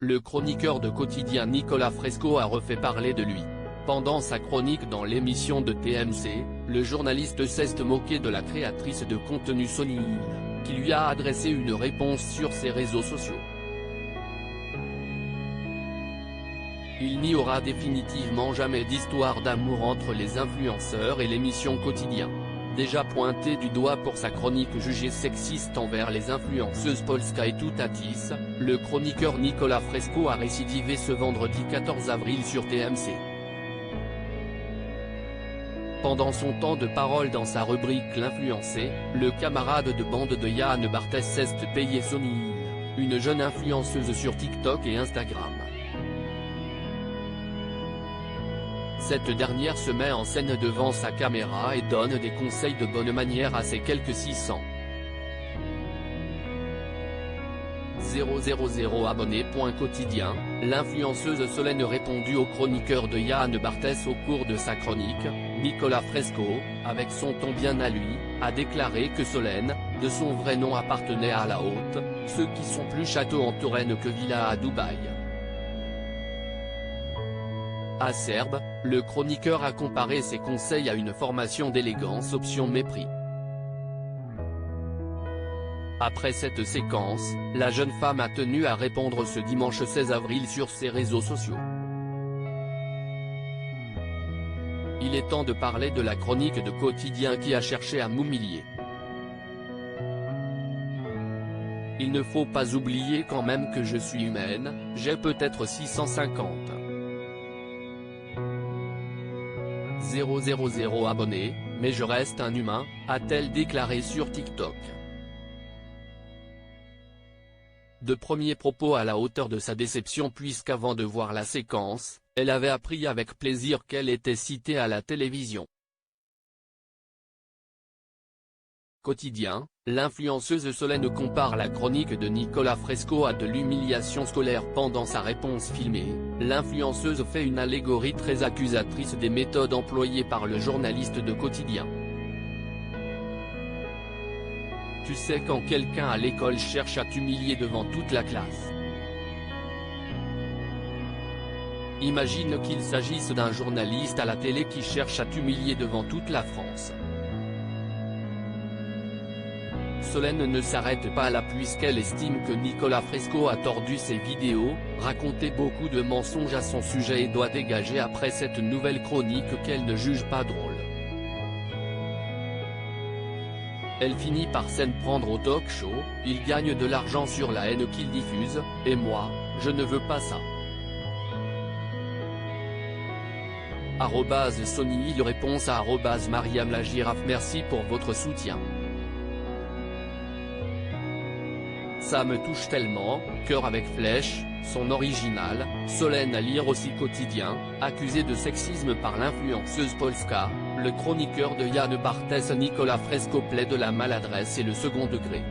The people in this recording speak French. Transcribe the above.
le chroniqueur de quotidien Nicolas Fresco a refait parler de lui. Pendant sa chronique dans l'émission de TMC, le journaliste s'est moqué de la créatrice de contenu Sonny Hill, qui lui a adressé une réponse sur ses réseaux sociaux. Il n'y aura définitivement jamais d'histoire d'amour entre les influenceurs et l'émission Quotidien. Déjà pointé du doigt pour sa chronique jugée sexiste envers les influenceuses Polska et Toutatis, le chroniqueur Nicolas Fresco a récidivé ce vendredi 14 avril sur TMC. Pendant son temps de parole dans sa rubrique L'influencé, le camarade de bande de Yann Barthès s'est payé Sonny Hill, une jeune influenceuse sur TikTok et Instagram. Cette dernière se met en scène devant sa caméra et donne des conseils de bonne manière à ses quelques 600 000 abonnés. Quotidien, l'influenceuse Solène répondu au chroniqueur de Yann Barthès au cours de sa chronique. Nicolas Fresco, avec son ton bien à lui, a déclaré que Solène, de son vrai nom appartenait à la Haute, ceux qui sont plus châteaux en Touraine que villa à Dubaï. Acerbe, le chroniqueur a comparé ses conseils à une formation d'élégance option mépris. Après cette séquence, la jeune femme a tenu à répondre ce dimanche 16 avril sur ses réseaux sociaux. Il est temps de parler de la chronique de Quotidien qui a cherché à m'humilier. Il ne faut pas oublier quand même que je suis humaine, j'ai peut-être 650 000 abonnés, mais je reste un humain, a-t-elle déclaré sur TikTok. De premiers propos à la hauteur de sa déception puisqu'avant de voir la séquence, elle avait appris avec plaisir qu'elle était citée à la télévision. Quotidien, l'influenceuse Solène compare la chronique de Nicolas Fresco à de l'humiliation scolaire. Pendant sa réponse filmée, l'influenceuse fait une allégorie très accusatrice des méthodes employées par le journaliste de Quotidien. Tu sais quand quelqu'un à l'école cherche à t'humilier devant toute la classe. Imagine qu'il s'agisse d'un journaliste à la télé qui cherche à t'humilier devant toute la France. Solène ne s'arrête pas là puisqu'elle estime que Nicolas Fresco a tordu ses vidéos, raconté beaucoup de mensonges à son sujet et doit dégager après cette nouvelle chronique qu'elle ne juge pas drôle. Elle finit par s'en prendre au talk show, il gagne de l'argent sur la haine qu'il diffuse, et moi, je ne veux pas ça. @Sonny Hill réponse à @Mariam la girafe. Merci pour votre soutien. Ça me touche tellement, cœur avec flèche, son original. Solène à lire aussi Quotidien, accusé de sexisme par l'influenceuse Polska, le chroniqueur de Yann Barthès Nicolas Fresco plaide la maladresse et le second degré.